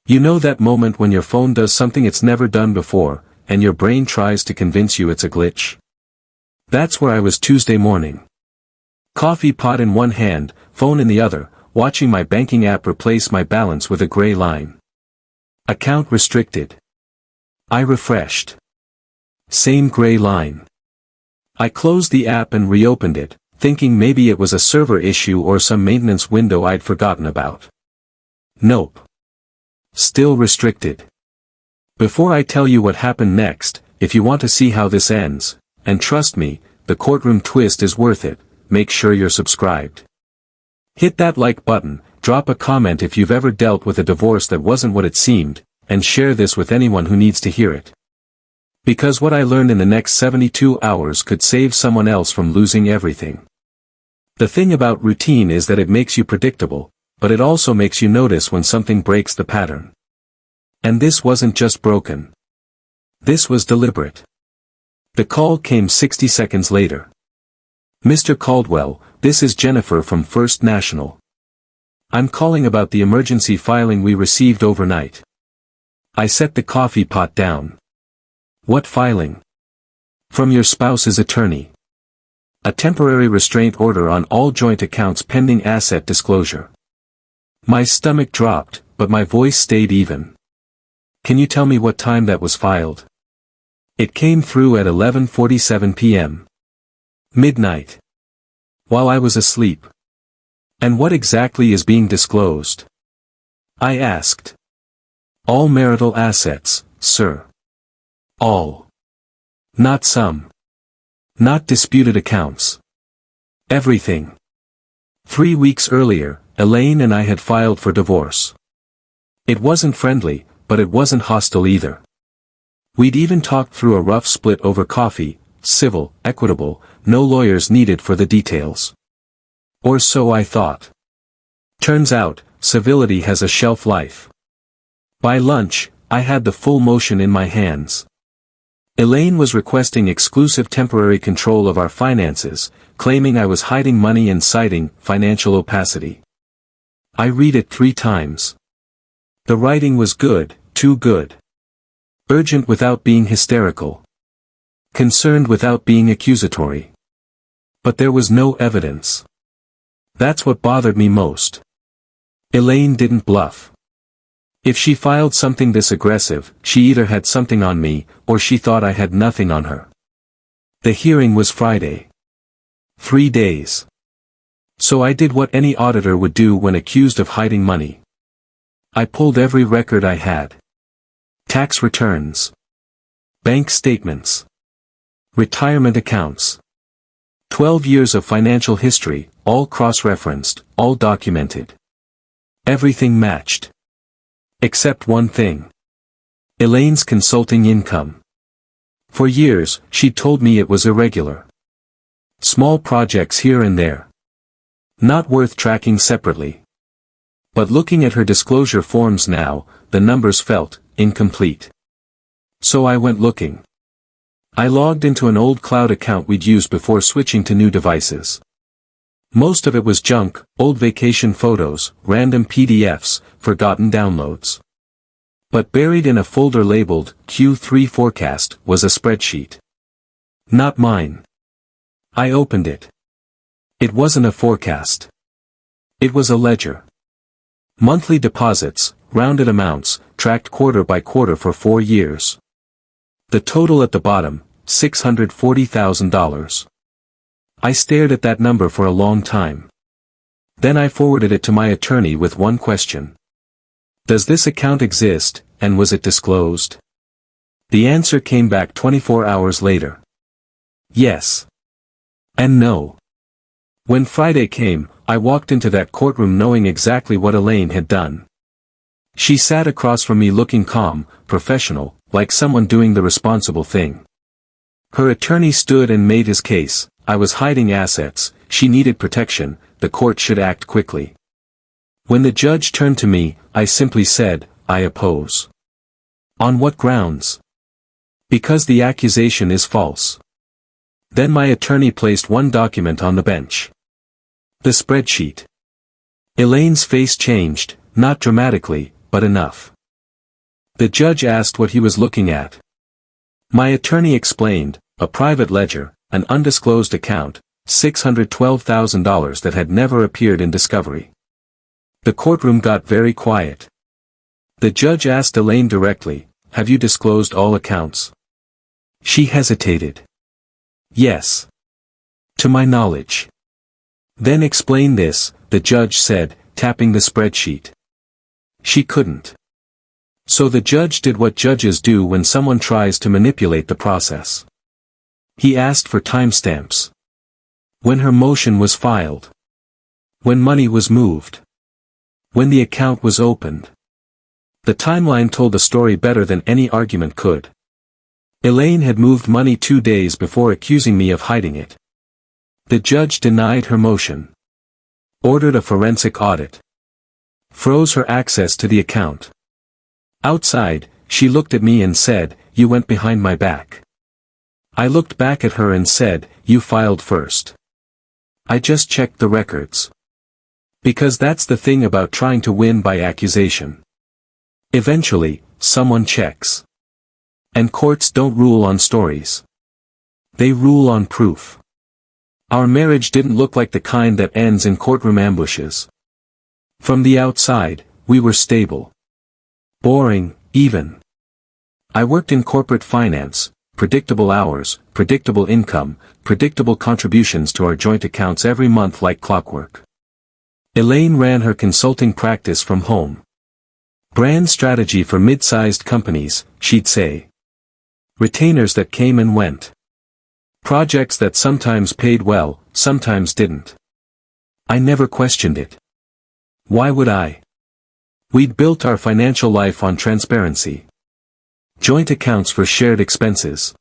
You know that moment when your phone does something it's never done before, and your brain tries to convince you it's a glitch? That's where I was Tuesday morning. Coffee pot in one hand, phone in the other, watching my banking app replace my balance with a gray line. Account restricted. I refreshed. Same gray line. I closed the app and reopened it, thinking maybe it was a server issue or some maintenance window I'd forgotten about. Nope. Still restricted. Before I tell you what happened next, if you want to see how this ends, and trust me, the courtroom twist is worth it, make sure you're subscribed. Hit that like button, drop a comment if you've ever dealt with a divorce that wasn't what it seemed, and share this with anyone who needs to hear it. Because what I learned in the next 72 hours could save someone else from losing everything. The thing about routine is that it makes you predictable, but it also makes you notice when something breaks the pattern. And this wasn't just broken. This was deliberate. The call came 60 seconds later. Mr. Caldwell, this is Jennifer from First National. I'm calling about the emergency filing we received overnight. I set the coffee pot down. What filing? From your spouse's attorney. A temporary restraint order on all joint accounts pending asset disclosure. My stomach dropped, but my voice stayed even. Can you tell me what time that was filed? It came through at 11:47 p.m. Midnight. While I was asleep. And what exactly is being disclosed? I asked. All marital assets, sir. All. Not some. Not disputed accounts. Everything. 3 weeks earlier, Elaine and I had filed for divorce. It wasn't friendly, but it wasn't hostile either. We'd even talked through a rough split over coffee, civil, equitable, no lawyers needed for the details. Or so I thought. Turns out, civility has a shelf life. By lunch, I had the full motion in my hands. Elaine was requesting exclusive temporary control of our finances, claiming I was hiding money and citing financial opacity. I read it 3 times. The writing was good, too good. Urgent without being hysterical. Concerned without being accusatory. But there was no evidence. That's what bothered me most. Elaine didn't bluff. If she filed something this aggressive, she either had something on me, or she thought I had nothing on her. The hearing was Friday. 3 days. So I did what any auditor would do when accused of hiding money. I pulled every record I had. Tax returns. Bank statements. Retirement accounts. 12 years of financial history, all cross-referenced, all documented. Everything matched. Except one thing. Elaine's consulting income. For years, she'd told me it was irregular. Small projects here and there. Not worth tracking separately. But looking at her disclosure forms now, the numbers felt incomplete. So I went looking. I logged into an old cloud account we'd used before switching to new devices. Most of it was junk, old vacation photos, random PDFs, forgotten downloads. But buried in a folder labeled Q3 Forecast was a spreadsheet. Not mine. I opened it. It wasn't a forecast. It was a ledger. Monthly deposits, rounded amounts, tracked quarter by quarter for 4 years. The total at the bottom, $640,000. I stared at that number for a long time. Then I forwarded it to my attorney with one question. Does this account exist, and was it disclosed? The answer came back 24 hours later. Yes. And no. When Friday came, I walked into that courtroom knowing exactly what Elaine had done. She sat across from me looking calm, professional, like someone doing the responsible thing. Her attorney stood and made his case. I was hiding assets, she needed protection, the court should act quickly. When the judge turned to me, I simply said, I oppose. On what grounds? Because the accusation is false. Then my attorney placed one document on the bench. The spreadsheet. Elaine's face changed, not dramatically, but enough. The judge asked what he was looking at. My attorney explained, a private ledger, an undisclosed account, $612,000 that had never appeared in discovery. The courtroom got very quiet. The judge asked Elaine directly, "Have you disclosed all accounts?" She hesitated. "Yes. To my knowledge." "Then explain this," the judge said, tapping the spreadsheet. She couldn't. So the judge did what judges do when someone tries to manipulate the process. He asked for timestamps. When her motion was filed. When money was moved. When the account was opened. The timeline told the story better than any argument could. Elaine had moved money 2 days before accusing me of hiding it. The judge denied her motion. Ordered a forensic audit. Froze her access to the account. Outside, she looked at me and said, "You went behind my back." I looked back at her and said, "You filed first." I just checked the records. Because that's the thing about trying to win by accusation. Eventually, someone checks. And courts don't rule on stories. They rule on proof. Our marriage didn't look like the kind that ends in courtroom ambushes. From the outside, we were stable. Boring, even. I worked in corporate finance, predictable hours, predictable income, predictable contributions to our joint accounts every month like clockwork. Elaine ran her consulting practice from home. Brand strategy for mid-sized companies, she'd say. Retainers that came and went. Projects that sometimes paid well, sometimes didn't. I never questioned it. Why would I? We'd built our financial life on transparency. Joint accounts for shared expenses.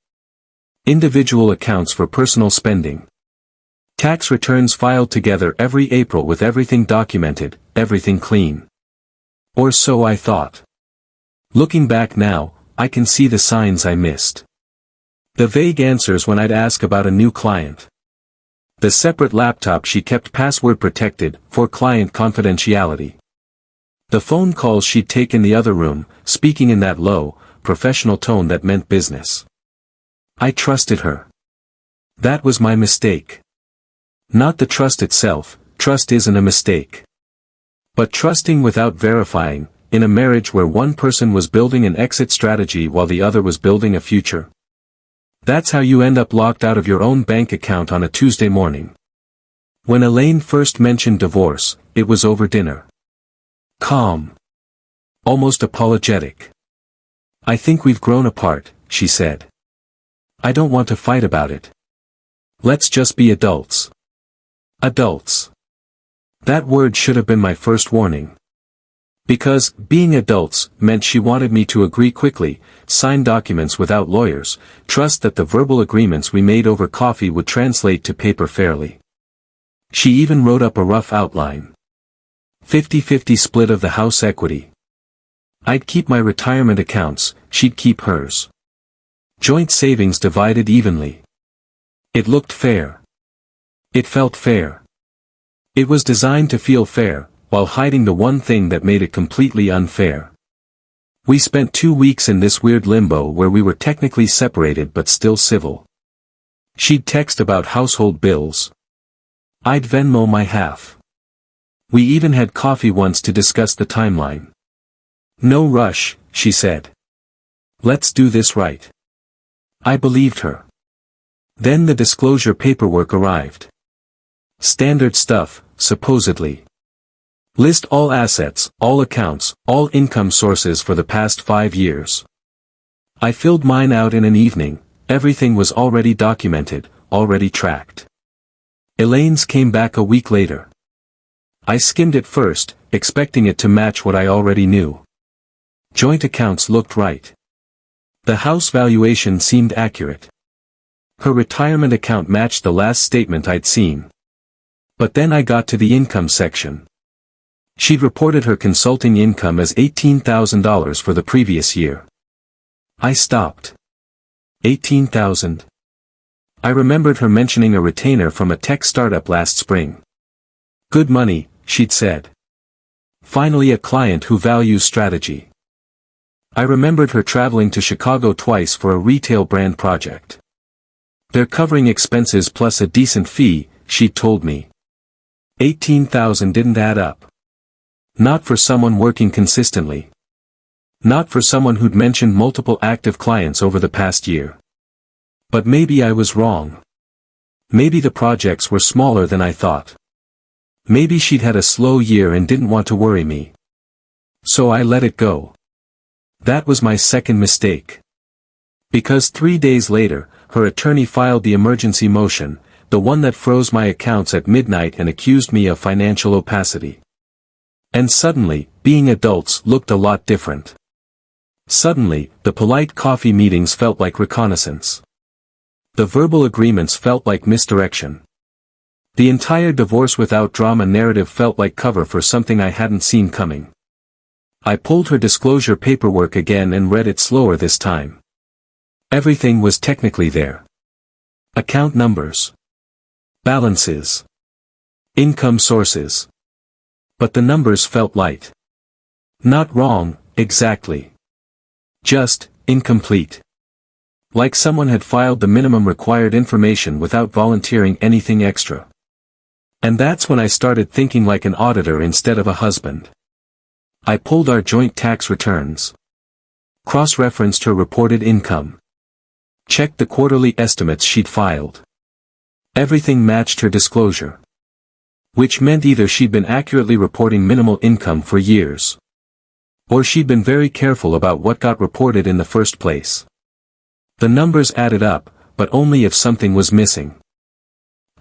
Individual accounts for personal spending. Tax returns filed together every April with everything documented, everything clean. Or so I thought. Looking back now, I can see the signs I missed. The vague answers when I'd ask about a new client. The separate laptop she kept password protected, for client confidentiality. The phone calls she'd take in the other room, speaking in that low, professional tone that meant business. I trusted her. That was my mistake. Not the trust itself, trust isn't a mistake. But trusting without verifying, in a marriage where one person was building an exit strategy while the other was building a future. That's how you end up locked out of your own bank account on a Tuesday morning. When Elaine first mentioned divorce, it was over dinner. Calm. Almost apologetic. "I think we've grown apart," she said. "I don't want to fight about it. Let's just be adults." Adults. That word should have been my first warning. Because, being adults, meant she wanted me to agree quickly, sign documents without lawyers, trust that the verbal agreements we made over coffee would translate to paper fairly. She even wrote up a rough outline. 50-50 split of the house equity. I'd keep my retirement accounts, she'd keep hers. Joint savings divided evenly. It looked fair. It felt fair. It was designed to feel fair, while hiding the one thing that made it completely unfair. We spent 2 weeks in this weird limbo where we were technically separated but still civil. She'd text about household bills. I'd Venmo my half. We even had coffee once to discuss the timeline. "No rush," she said. "Let's do this right." I believed her. Then the disclosure paperwork arrived. Standard stuff, supposedly. List all assets, all accounts, all income sources for the past 5 years. I filled mine out in an evening, everything was already documented, already tracked. Elaine's came back a week later. I skimmed it first, expecting it to match what I already knew. Joint accounts looked right. The house valuation seemed accurate. Her retirement account matched the last statement I'd seen. But then I got to the income section. She'd reported her consulting income as $18,000 for the previous year. I stopped. 18,000. I remembered her mentioning a retainer from a tech startup last spring. Good money, she'd said. Finally a client who values strategy. I remembered her traveling to Chicago twice for a retail brand project. They're covering expenses plus a decent fee, she'd told me. $18,000 didn't add up. Not for someone working consistently. Not for someone who'd mentioned multiple active clients over the past year. But maybe I was wrong. Maybe the projects were smaller than I thought. Maybe she'd had a slow year and didn't want to worry me. So I let it go. That was my second mistake. Because 3 days later, her attorney filed the emergency motion, the one that froze my accounts at midnight and accused me of financial opacity. And suddenly, being adults looked a lot different. Suddenly, the polite coffee meetings felt like reconnaissance. The verbal agreements felt like misdirection. The entire divorce without drama narrative felt like cover for something I hadn't seen coming. I pulled her disclosure paperwork again and read it slower this time. Everything was technically there. Account numbers. Balances. Income sources. But the numbers felt light. Not wrong, exactly. Just, incomplete. Like someone had filed the minimum required information without volunteering anything extra. And that's when I started thinking like an auditor instead of a husband. I pulled our joint tax returns. Cross-referenced her reported income. Checked the quarterly estimates she'd filed. Everything matched her disclosure. Which meant either she'd been accurately reporting minimal income for years. Or she'd been very careful about what got reported in the first place. The numbers added up, but only if something was missing.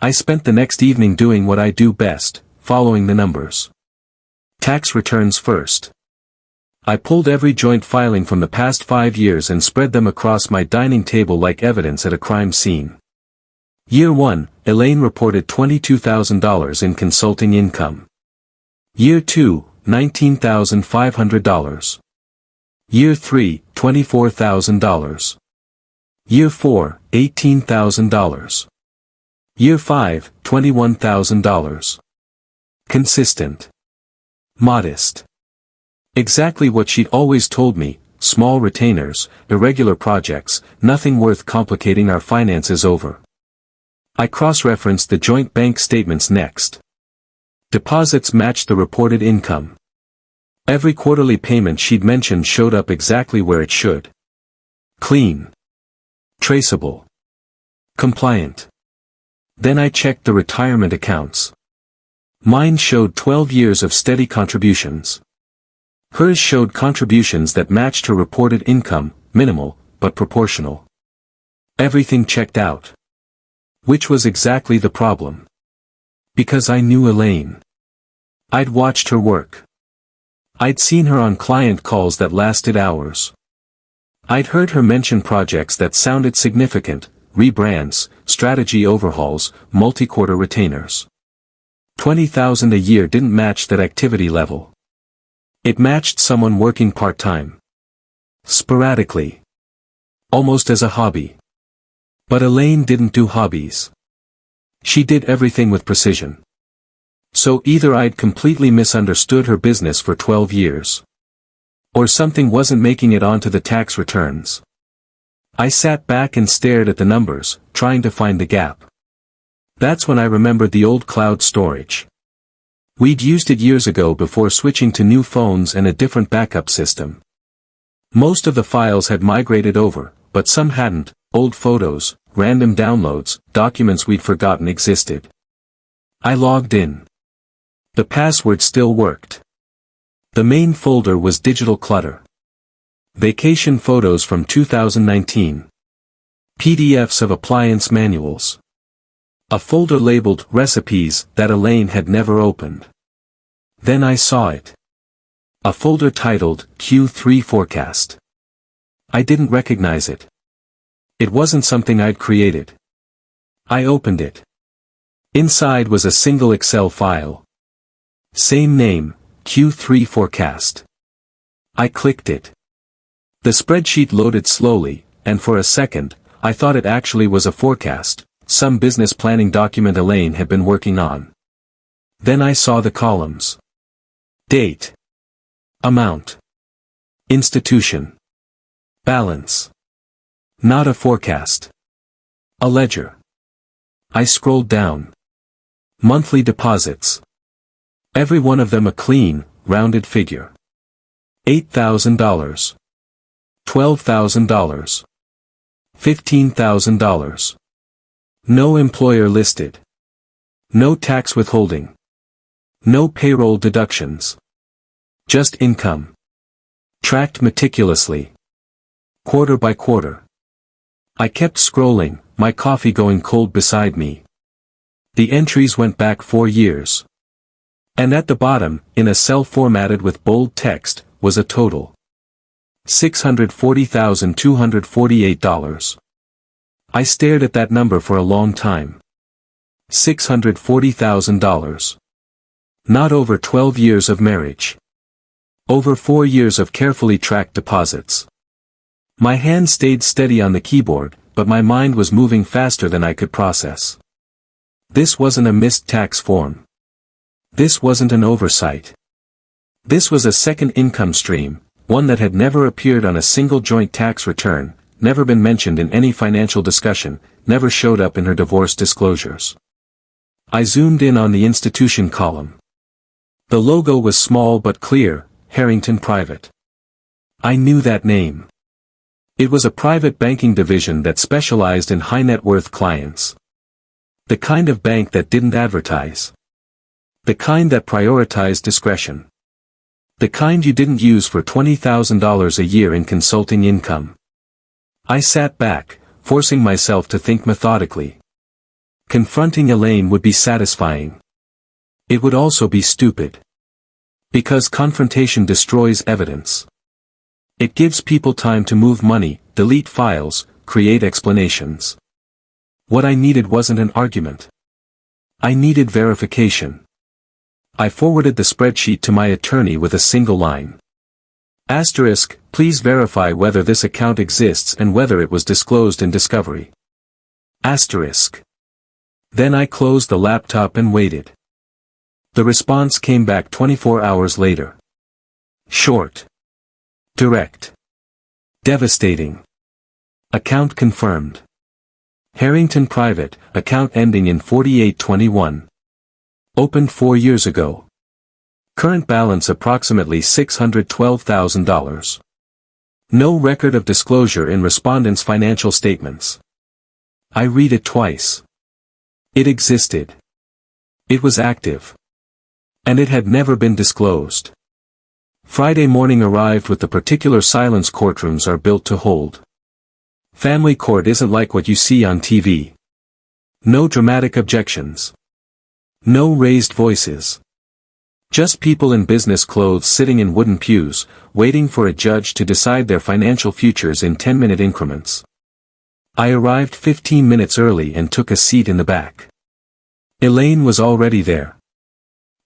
I spent the next evening doing what I do best, following the numbers. Tax returns first. I pulled every joint filing from the past 5 years and spread them across my dining table like evidence at a crime scene. Year 1, Elaine reported $22,000 in consulting income. Year 2, $19,500. Year 3, $24,000. Year 4, $18,000. Year 5, $21,000. Consistent. Modest. Exactly what she'd always told me, small retainers, irregular projects, nothing worth complicating our finances over. I cross-referenced the joint bank statements next. Deposits matched the reported income. Every quarterly payment she'd mentioned showed up exactly where it should. Clean. Traceable. Compliant. Then I checked the retirement accounts. Mine showed 12 years of steady contributions. Hers showed contributions that matched her reported income, minimal, but proportional. Everything checked out. Which was exactly the problem. Because I knew Elaine. I'd watched her work. I'd seen her on client calls that lasted hours. I'd heard her mention projects that sounded significant, rebrands, strategy overhauls, multi-quarter retainers. $20,000 a year didn't match that activity level. It matched someone working part-time. Sporadically. Almost as a hobby. But Elaine didn't do hobbies. She did everything with precision. So either I'd completely misunderstood her business for 12 years. Or something wasn't making it onto the tax returns. I sat back and stared at the numbers, trying to find the gap. That's when I remembered the old cloud storage. We'd used it years ago before switching to new phones and a different backup system. Most of the files had migrated over, but some hadn't. Old photos, random downloads, documents we'd forgotten existed. I logged in. The password still worked. The main folder was digital clutter. Vacation photos from 2019. PDFs of appliance manuals. A folder labeled recipes that Elaine had never opened. Then I saw it. A folder titled Q3 Forecast. I didn't recognize it. It wasn't something I'd created. I opened it. Inside was a single Excel file. Same name, Q3 Forecast. I clicked it. The spreadsheet loaded slowly, and for a second, I thought it actually was a forecast, some business planning document Elaine had been working on. Then I saw the columns. Date. Amount. Institution. Balance. Not a forecast. A ledger. I scrolled down. Monthly deposits. Every one of them a clean, rounded figure. $8,000. $12,000. $15,000. No employer listed. No tax withholding. No payroll deductions. Just income. Tracked meticulously. Quarter by quarter. I kept scrolling, my coffee going cold beside me. The entries went back 4 years. And at the bottom, in a cell formatted with bold text, was a total. $640,248. I stared at that number for a long time. $640,000. Not over 12 years of marriage. Over 4 years of carefully tracked deposits. My hand stayed steady on the keyboard, but my mind was moving faster than I could process. This wasn't a missed tax form. This wasn't an oversight. This was a second income stream, one that had never appeared on a single joint tax return, never been mentioned in any financial discussion, never showed up in her divorce disclosures. I zoomed in on the institution column. The logo was small but clear, Harrington Private. I knew that name. It was a private banking division that specialized in high-net-worth clients. The kind of bank that didn't advertise. The kind that prioritized discretion. The kind you didn't use for $20,000 a year in consulting income. I sat back, forcing myself to think methodically. Confronting Elaine would be satisfying. It would also be stupid. Because confrontation destroys evidence. It gives people time to move money, delete files, create explanations. What I needed wasn't an argument. I needed verification. I forwarded the spreadsheet to my attorney with a single line. Asterisk, please verify whether this account exists and whether it was disclosed in discovery. Asterisk. Then I closed the laptop and waited. The response came back 24 hours later. Short. Direct. Devastating. Account confirmed. Harrington Private, account ending in 4821. Opened 4 years ago. Current balance approximately $612,000. No record of disclosure in respondent's financial statements. I read it twice. It existed. It was active. And it had never been disclosed. Friday morning arrived with the particular silence courtrooms are built to hold. Family court isn't like what you see on TV. No dramatic objections. No raised voices. Just people in business clothes sitting in wooden pews, waiting for a judge to decide their financial futures in 10-minute increments. I arrived 15 minutes early and took a seat in the back. Elaine was already there.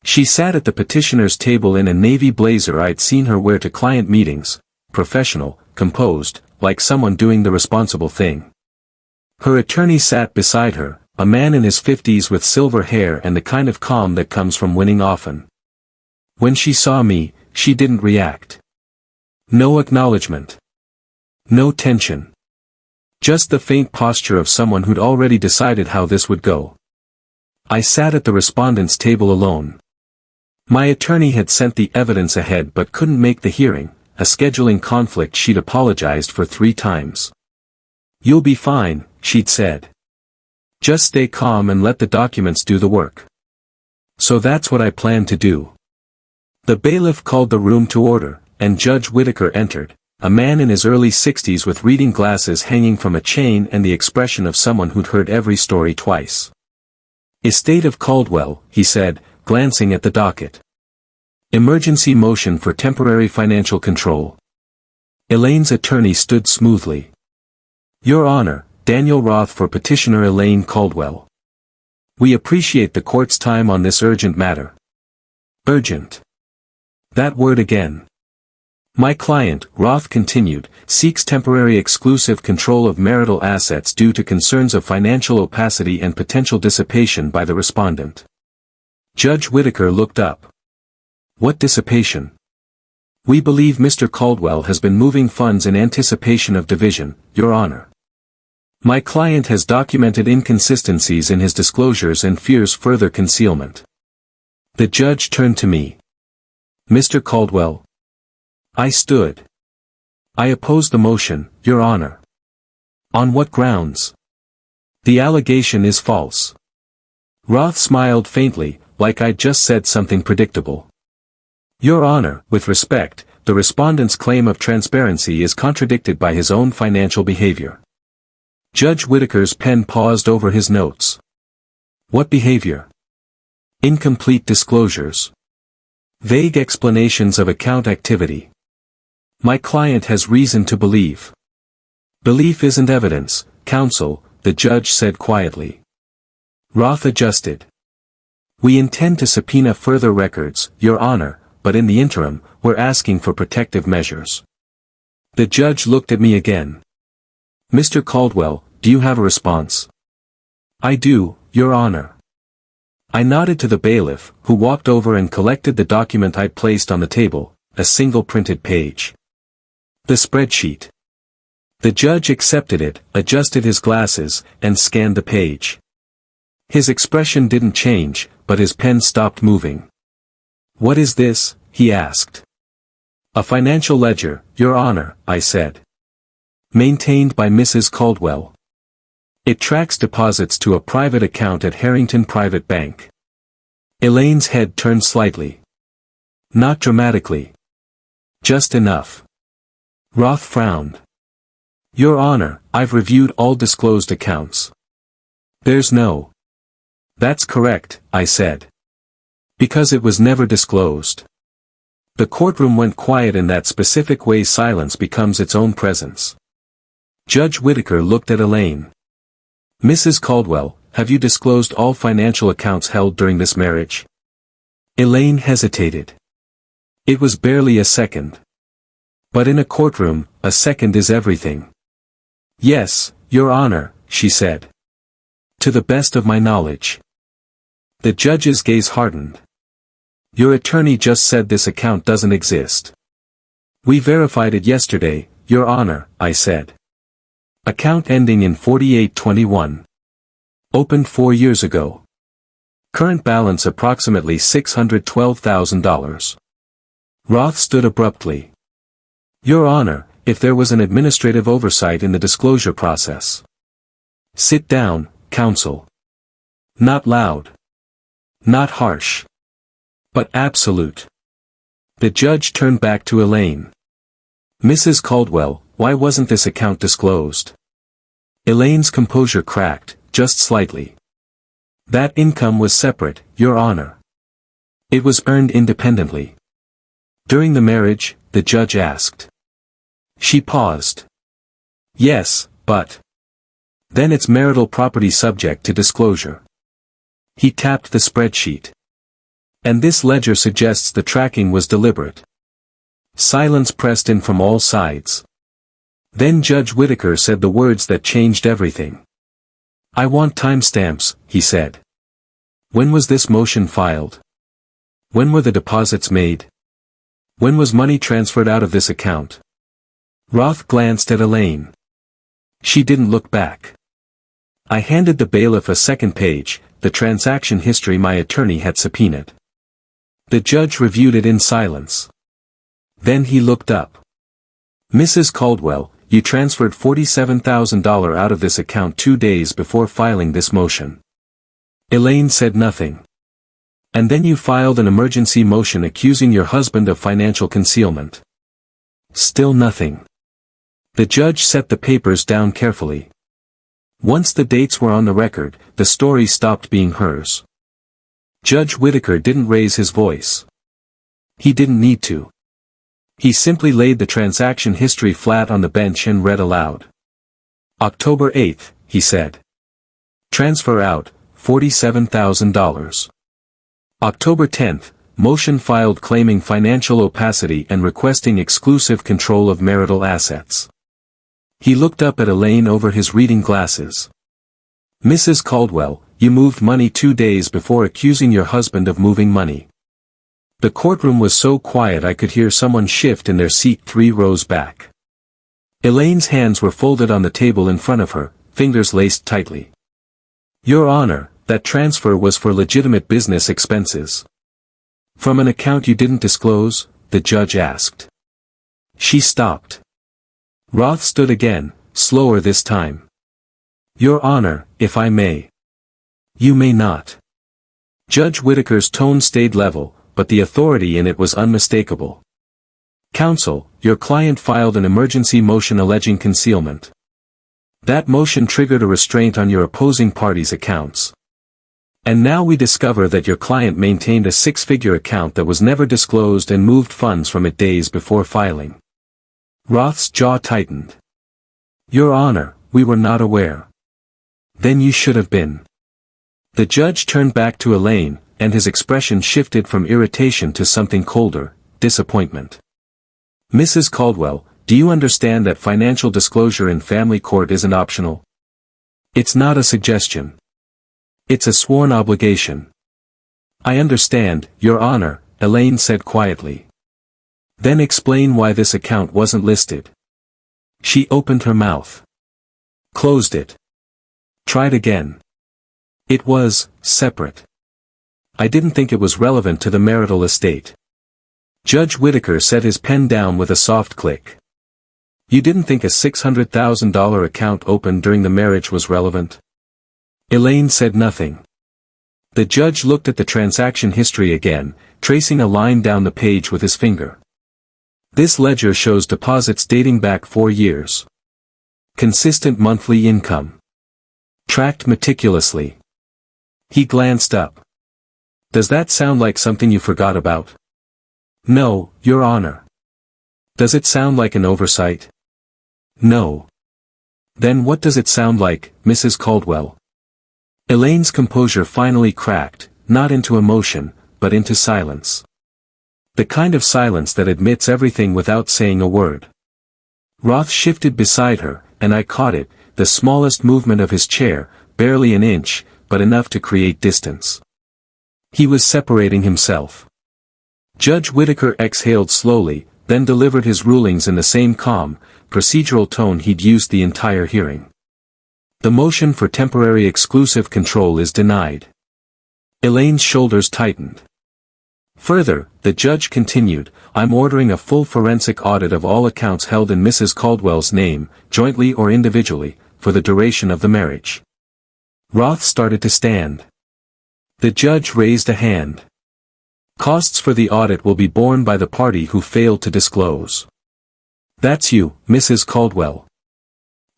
She sat at the petitioner's table in a navy blazer I'd seen her wear to client meetings, professional, composed, like someone doing the responsible thing. Her attorney sat beside her, a man in his 50s with silver hair and the kind of calm that comes from winning often. When she saw me, she didn't react. No acknowledgement. No tension. Just the faint posture of someone who'd already decided how this would go. I sat at the respondent's table alone. My attorney had sent the evidence ahead but couldn't make the hearing, a scheduling conflict she'd apologized for 3 times. You'll be fine, she'd said. Just stay calm and let the documents do the work. So that's what I planned to do. The bailiff called the room to order, and Judge Whitaker entered, a man in his early 60s with reading glasses hanging from a chain and the expression of someone who'd heard every story twice. Estate of Caldwell, he said, glancing at the docket. Emergency motion for temporary financial control. Elaine's attorney stood smoothly. Your Honor, Daniel Roth for petitioner Elaine Caldwell. We appreciate the court's time on this urgent matter. Urgent. That word again. My client, Roth continued, seeks temporary exclusive control of marital assets due to concerns of financial opacity and potential dissipation by the respondent. Judge Whitaker looked up. What dissipation? We believe Mr. Caldwell has been moving funds in anticipation of division, Your Honor. My client has documented inconsistencies in his disclosures and fears further concealment. The judge turned to me. Mr. Caldwell. I stood. I oppose the motion, Your Honor. On what grounds? The allegation is false. Roth smiled faintly, like I'd just said something predictable. Your Honor, with respect, the respondent's claim of transparency is contradicted by his own financial behavior. Judge Whitaker's pen paused over his notes. What behavior? Incomplete disclosures. Vague explanations of account activity. My client has reason to believe. Belief isn't evidence, counsel, the judge said quietly. Roth adjusted. We intend to subpoena further records, Your Honor, but in the interim, we're asking for protective measures. The judge looked at me again. Mr. Caldwell, do you have a response? I do, Your Honor. I nodded to the bailiff, who walked over and collected the document I placed on the table, a single printed page. The spreadsheet. The judge accepted it, adjusted his glasses, and scanned the page. His expression didn't change, but his pen stopped moving. What is this? He asked. A financial ledger, Your Honor, I said. Maintained by Mrs. Caldwell. It tracks deposits to a private account at Harrington Private Bank. Elaine's head turned slightly. Not dramatically. Just enough. Roth frowned. Your Honor, I've reviewed all disclosed accounts. There's no. That's correct, I said. Because it was never disclosed. The courtroom went quiet in that specific way silence becomes its own presence. Judge Whitaker looked at Elaine. Mrs. Caldwell, have you disclosed all financial accounts held during this marriage? Elaine hesitated. It was barely a second. But in a courtroom, a second is everything. Yes, Your Honor, she said. To the best of my knowledge. The judge's gaze hardened. Your attorney just said this account doesn't exist. We verified it yesterday, Your Honor, I said. Account ending in 4821. Opened 4 years ago. Current balance approximately $612,000. Roth stood abruptly. Your Honor, if there was an administrative oversight in the disclosure process. Sit down, counsel. Not loud. Not harsh. But absolute. The judge turned back to Elaine. Mrs. Caldwell, why wasn't this account disclosed? Elaine's composure cracked, just slightly. That income was separate, Your Honor. It was earned independently. During the marriage, the judge asked. She paused. Yes, but. Then it's marital property subject to disclosure. He tapped the spreadsheet. And this ledger suggests the tracking was deliberate. Silence pressed in from all sides. Then Judge Whitaker said the words that changed everything. I want timestamps, he said. When was this motion filed? When were the deposits made? When was money transferred out of this account? Roth glanced at Elaine. She didn't look back. I handed the bailiff a second page, the transaction history my attorney had subpoenaed. The judge reviewed it in silence. Then he looked up. Mrs. Caldwell, you transferred $47,000 out of this account 2 days before filing this motion. Elaine said nothing. And then you filed an emergency motion accusing your husband of financial concealment. Still nothing. The judge set the papers down carefully. Once the dates were on the record, the story stopped being hers. Judge Whitaker didn't raise his voice. He didn't need to. He simply laid the transaction history flat on the bench and read aloud. October 8th, he said. Transfer out, $47,000. October 10th, motion filed claiming financial opacity and requesting exclusive control of marital assets. He looked up at Elaine over his reading glasses. Mrs. Caldwell, you moved money 2 days before accusing your husband of moving money. The courtroom was so quiet I could hear someone shift in their seat 3 rows back. Elaine's hands were folded on the table in front of her, fingers laced tightly. "Your Honor, that transfer was for legitimate business expenses." "From an account you didn't disclose?" the judge asked. She stopped. Roth stood again, slower this time. "Your Honor, if I may." "You may not." Judge Whitaker's tone stayed level, but the authority in it was unmistakable. "Counsel, your client filed an emergency motion alleging concealment. That motion triggered a restraint on your opposing party's accounts. And now we discover that your client maintained a 6-figure account that was never disclosed and moved funds from it days before filing." Roth's jaw tightened. "Your Honor, we were not aware." "Then you should have been." The judge turned back to Elaine, and his expression shifted from irritation to something colder, disappointment. "Mrs. Caldwell, do you understand that financial disclosure in family court isn't optional? It's not a suggestion. It's a sworn obligation." "I understand, Your Honor," Elaine said quietly. "Then explain why this account wasn't listed." She opened her mouth. Closed it. Tried again. "It was separate. I didn't think it was relevant to the marital estate." Judge Whitaker set his pen down with a soft click. "You didn't think a $600,000 account opened during the marriage was relevant?" Elaine said nothing. The judge looked at the transaction history again, tracing a line down the page with his finger. "This ledger shows deposits dating back 4 years. Consistent monthly income. Tracked meticulously." He glanced up. "Does that sound like something you forgot about?" "No, Your Honor." "Does it sound like an oversight?" "No." "Then what does it sound like, Mrs. Caldwell?" Elaine's composure finally cracked, not into emotion, but into silence. The kind of silence that admits everything without saying a word. Roth shifted beside her, and I caught it, the smallest movement of his chair, barely an inch, but enough to create distance. He was separating himself. Judge Whitaker exhaled slowly, then delivered his rulings in the same calm, procedural tone he'd used the entire hearing. "The motion for temporary exclusive control is denied." Elaine's shoulders tightened. Further, the judge continued, "I'm ordering a full forensic audit of all accounts held in Mrs. Caldwell's name, jointly or individually, for the duration of the marriage." Roth started to stand. The judge raised a hand. "Costs for the audit will be borne by the party who failed to disclose." "That's you, Mrs. Caldwell."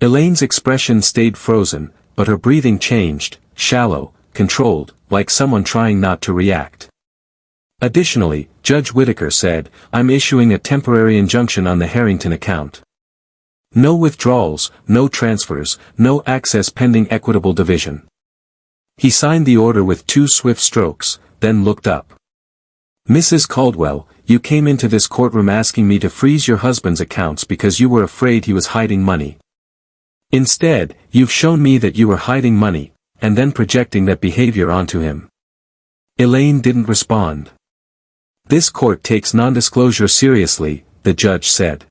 Elaine's expression stayed frozen, but her breathing changed, shallow, controlled, like someone trying not to react. Additionally, Judge Whitaker said, "I'm issuing a temporary injunction on the Harrington account. No withdrawals, no transfers, no access pending equitable division." He signed the order with 2 swift strokes, then looked up. "Mrs. Caldwell, you came into this courtroom asking me to freeze your husband's accounts because you were afraid he was hiding money. Instead, you've shown me that you were hiding money, and then projecting that behavior onto him." Elaine didn't respond. "This court takes non-disclosure seriously," the judge said.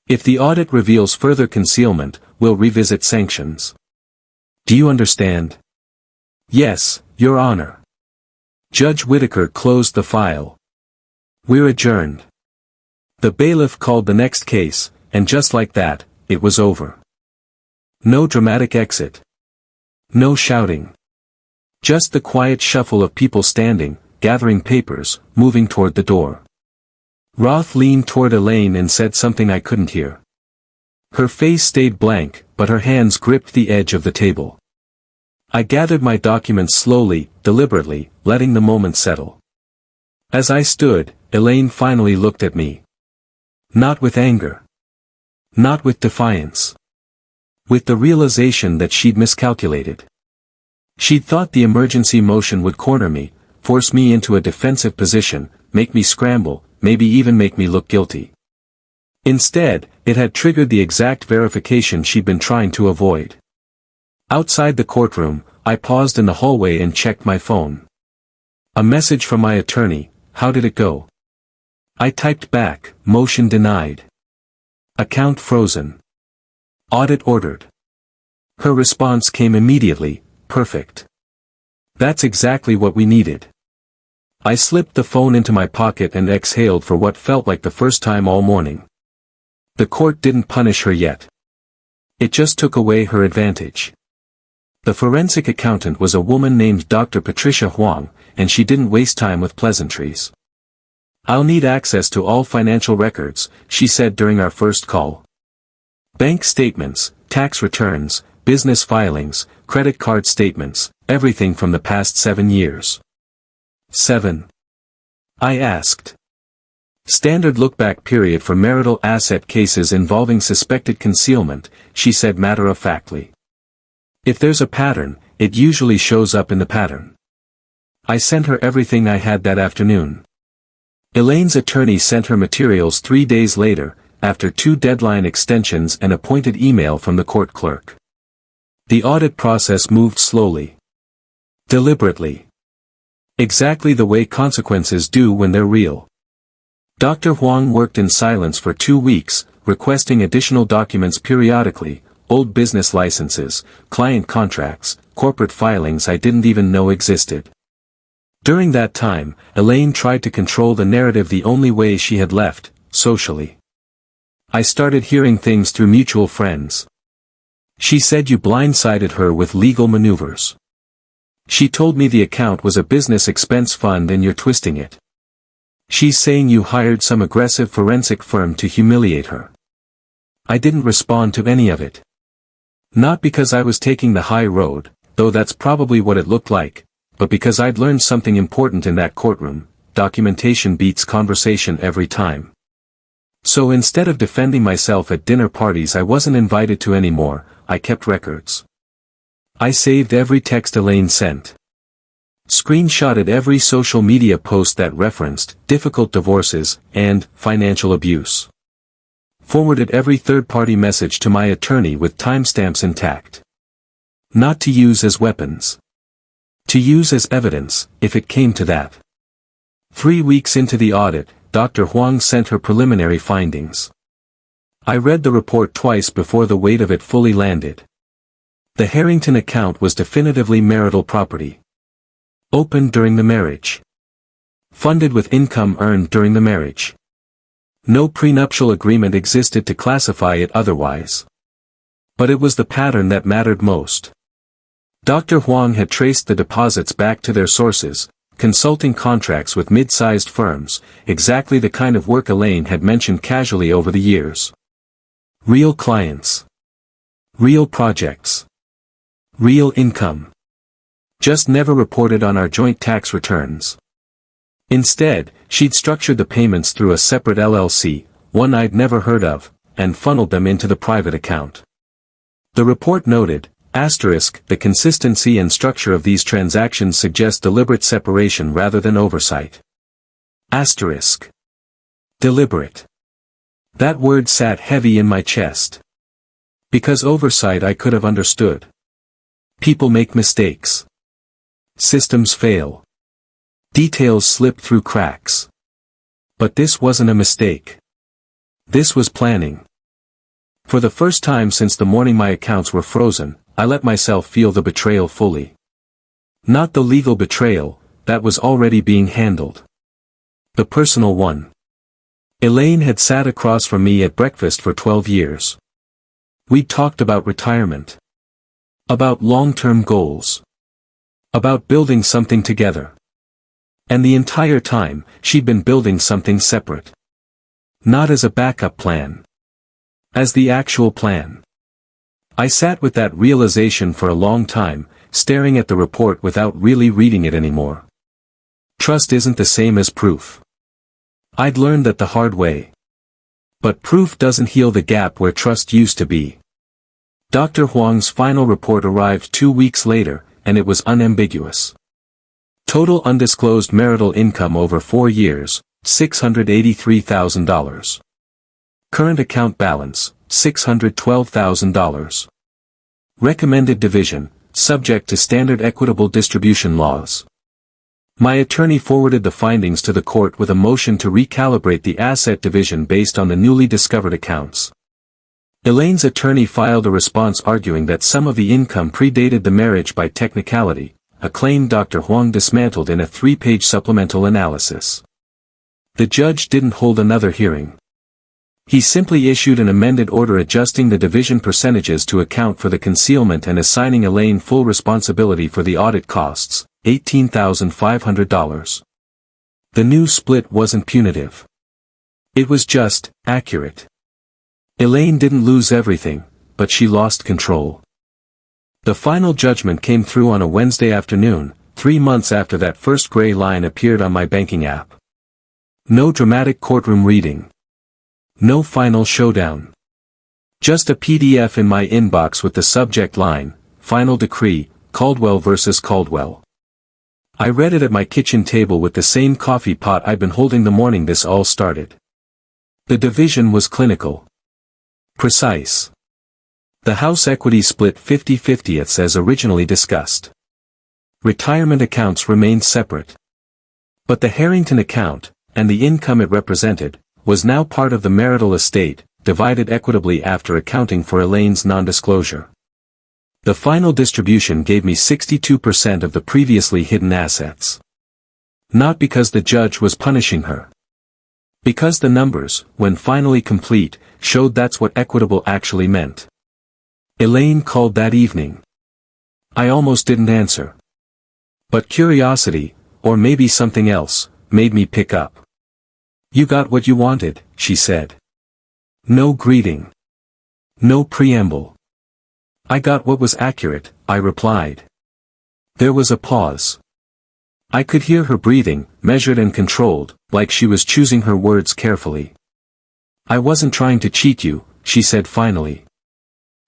"If the audit reveals further concealment, we'll revisit sanctions. Do you understand?" "Yes, Your Honor." Judge Whitaker closed the file. "We're adjourned." The bailiff called the next case, and just like that, it was over. No dramatic exit. No shouting. Just the quiet shuffle of people standing, gathering papers, moving toward the door. Roth leaned toward Elaine and said something I couldn't hear. Her face stayed blank, but her hands gripped the edge of the table. I gathered my documents slowly, deliberately, letting the moment settle. As I stood, Elaine finally looked at me. Not with anger. Not with defiance. With the realization that she'd miscalculated. She'd thought the emergency motion would corner me, force me into a defensive position, make me scramble, maybe even make me look guilty. Instead, it had triggered the exact verification she'd been trying to avoid. Outside the courtroom, I paused in the hallway and checked my phone. A message from my attorney, how did it go? I typed back, motion denied. Account frozen. Audit ordered. Her response came immediately, perfect. That's exactly what we needed. I slipped the phone into my pocket and exhaled for what felt like the first time all morning. The court didn't punish her yet. It just took away her advantage. The forensic accountant was a woman named Dr. Patricia Huang, and she didn't waste time with pleasantries. I'll need access to all financial records, she said during our first call. Bank statements, tax returns, business filings, credit card statements, everything from the past 7 years. 7. I asked. Standard look-back period for marital asset cases involving suspected concealment, she said matter-of-factly. If there's a pattern, it usually shows up in the pattern. I sent her everything I had that afternoon. Elaine's attorney sent her materials 3 days later, after 2 deadline extensions and a pointed email from the court clerk. The audit process moved slowly. Deliberately. Exactly the way consequences do when they're real. Dr. Huang worked in silence for 2 weeks, requesting additional documents periodically, old business licenses, client contracts, corporate filings I didn't even know existed. During that time, Elaine tried to control the narrative the only way she had left, socially. I started hearing things through mutual friends. She said you blindsided her with legal maneuvers. She told me the account was a business expense fund and you're twisting it. She's saying you hired some aggressive forensic firm to humiliate her. I didn't respond to any of it. Not because I was taking the high road, though that's probably what it looked like, but because I'd learned something important in that courtroom: documentation beats conversation every time. So instead of defending myself at dinner parties I wasn't invited to anymore, I kept records. I saved every text Elaine sent. Screenshotted every social media post that referenced difficult divorces and financial abuse. Forwarded every third-party message to my attorney with timestamps intact. Not to use as weapons. To use as evidence, if it came to that. 3 weeks into the audit, Dr. Huang sent her preliminary findings. I read the report twice before the weight of it fully landed. The Harrington account was definitively marital property. Opened during the marriage. Funded with income earned during the marriage. No prenuptial agreement existed to classify it otherwise. But it was the pattern that mattered most. Dr. Huang had traced the deposits back to their sources, consulting contracts with mid-sized firms, exactly the kind of work Elaine had mentioned casually over the years. Real clients. Real projects. Real income. Just never reported on our joint tax returns. Instead, she'd structured the payments through a separate LLC, one I'd never heard of, and funneled them into the private account. The report noted, the consistency and structure of these transactions suggest deliberate separation rather than oversight. Deliberate. That word sat heavy in my chest. Because oversight I could have understood. People make mistakes. Systems fail. Details slip through cracks. But this wasn't a mistake. This was planning. For the first time since the morning my accounts were frozen, I let myself feel the betrayal fully. Not the legal betrayal, that was already being handled. The personal one. Elaine had sat across from me at breakfast for 12 years. We'd talked about retirement. About long-term goals. About building something together. And the entire time, she'd been building something separate. Not as a backup plan. As the actual plan. I sat with that realization for a long time, staring at the report without really reading it anymore. Trust isn't the same as proof. I'd learned that the hard way. But proof doesn't heal the gap where trust used to be. Dr. Huang's final report arrived 2 weeks later, and it was unambiguous. Total undisclosed marital income over 4 years, $683,000. Current account balance, $612,000. Recommended division, subject to standard equitable distribution laws. My attorney forwarded the findings to the court with a motion to recalibrate the asset division based on the newly discovered accounts. Elaine's attorney filed a response arguing that some of the income predated the marriage by technicality, a claim Dr. Huang dismantled in a 3-page supplemental analysis. The judge didn't hold another hearing. He simply issued an amended order adjusting the division percentages to account for the concealment and assigning Elaine full responsibility for the audit costs, $18,500. The new split wasn't punitive. It was just accurate. Elaine didn't lose everything, but she lost control. The final judgment came through on a Wednesday afternoon, 3 months after that first gray line appeared on my banking app. No dramatic courtroom reading. No final showdown. Just a PDF in my inbox with the subject line, Final Decree, Caldwell vs. Caldwell. I read it at my kitchen table with the same coffee pot I'd been holding the morning this all started. The division was clinical. Precise. The house equity split 50-50 as originally discussed. Retirement accounts remained separate. But the Harrington account, and the income it represented, was now part of the marital estate, divided equitably after accounting for Elaine's non-disclosure. The final distribution gave me 62% of the previously hidden assets. Not because the judge was punishing her. Because the numbers, when finally complete, showed that's what equitable actually meant. Elaine called that evening. I almost didn't answer. But curiosity, or maybe something else, made me pick up. "You got what you wanted," she said. No greeting. No preamble. "I got what was accurate," I replied. There was a pause. I could hear her breathing, measured and controlled, like she was choosing her words carefully. "I wasn't trying to cheat you," she said finally.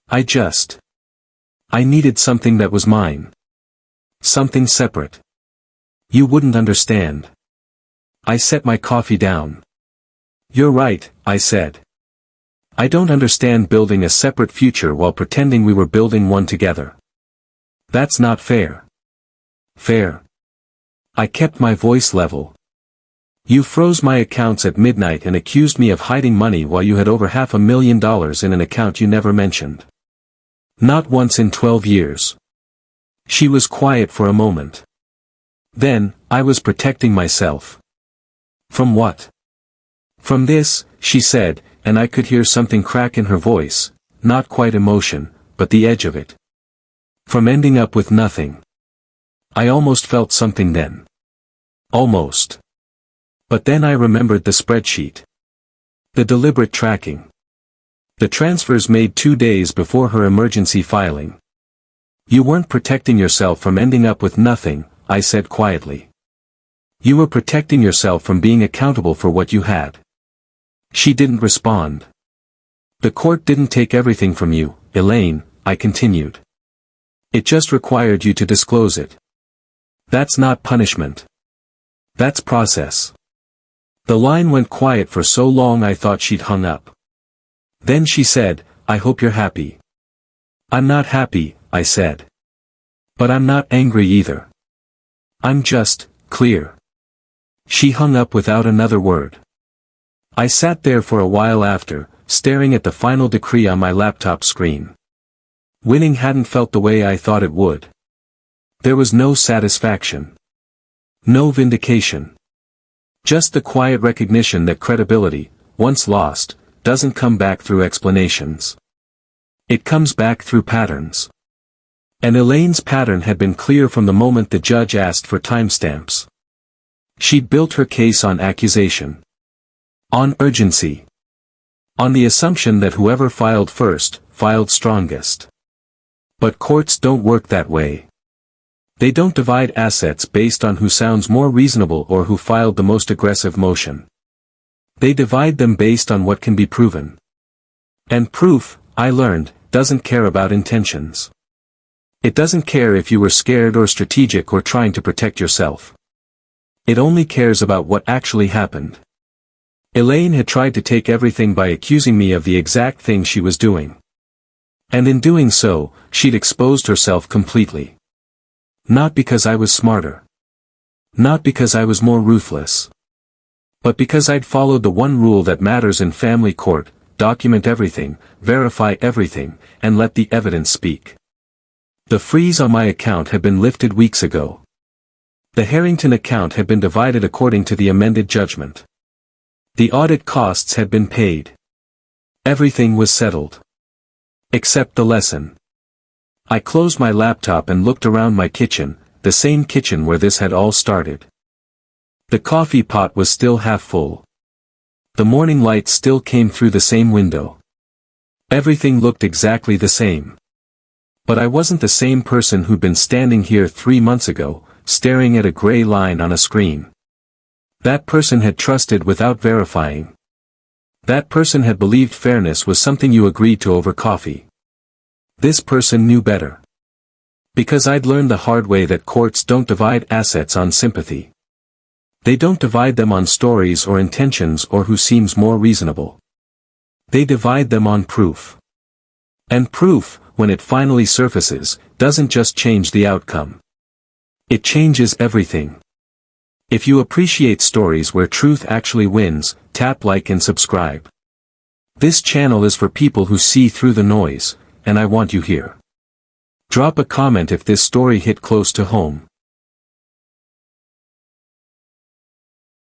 I needed something that was mine. Something separate. You wouldn't understand." I set my coffee down. "You're right," I said. "I don't understand building a separate future while pretending we were building one together. That's not fair." "Fair?" I kept my voice level. "You froze my accounts at midnight and accused me of hiding money while you had over $500,000 in an account you never mentioned. Not once in 12 years. She was quiet for a moment. "Then, I was protecting myself." "From what?" "From this," she said, and I could hear something crack in her voice, not quite emotion, but the edge of it. "From ending up with nothing." I almost felt something then. Almost. But then I remembered the spreadsheet. The deliberate tracking. The transfers made 2 days before her emergency filing. "You weren't protecting yourself from ending up with nothing," I said quietly. "You were protecting yourself from being accountable for what you had." She didn't respond. "The court didn't take everything from you, Elaine," I continued. "It just required you to disclose it. That's not punishment. That's process." The line went quiet for so long I thought she'd hung up. Then she said, "I hope you're happy." "I'm not happy," I said. "But I'm not angry either. I'm just clear." She hung up without another word. I sat there for a while after, staring at the final decree on my laptop screen. Winning hadn't felt the way I thought it would. There was no satisfaction. No vindication. Just the quiet recognition that credibility, once lost, doesn't come back through explanations. It comes back through patterns. And Elaine's pattern had been clear from the moment the judge asked for timestamps. She'd built her case on accusation. On urgency. On the assumption that whoever filed first, filed strongest. But courts don't work that way. They don't divide assets based on who sounds more reasonable or who filed the most aggressive motion. They divide them based on what can be proven. And proof, I learned, doesn't care about intentions. It doesn't care if you were scared or strategic or trying to protect yourself. It only cares about what actually happened. Elaine had tried to take everything by accusing me of the exact thing she was doing. And in doing so, she'd exposed herself completely. Not because I was smarter. Not because I was more ruthless. But because I'd followed the one rule that matters in family court: document everything, verify everything, and let the evidence speak. The freeze on my account had been lifted weeks ago. The Harrington account had been divided according to the amended judgment. The audit costs had been paid. Everything was settled. Except the lesson. I closed my laptop and looked around my kitchen, the same kitchen where this had all started. The coffee pot was still half full. The morning light still came through the same window. Everything looked exactly the same. But I wasn't the same person who'd been standing here 3 months ago, staring at a gray line on a screen. That person had trusted without verifying. That person had believed fairness was something you agreed to over coffee. This person knew better. Because I'd learned the hard way that courts don't divide assets on sympathy. They don't divide them on stories or intentions or who seems more reasonable. They divide them on proof. And proof, when it finally surfaces, doesn't just change the outcome. It changes everything. If you appreciate stories where truth actually wins, tap like and subscribe. This channel is for people who see through the noise, and I want you here. Drop a comment if this story hit close to home.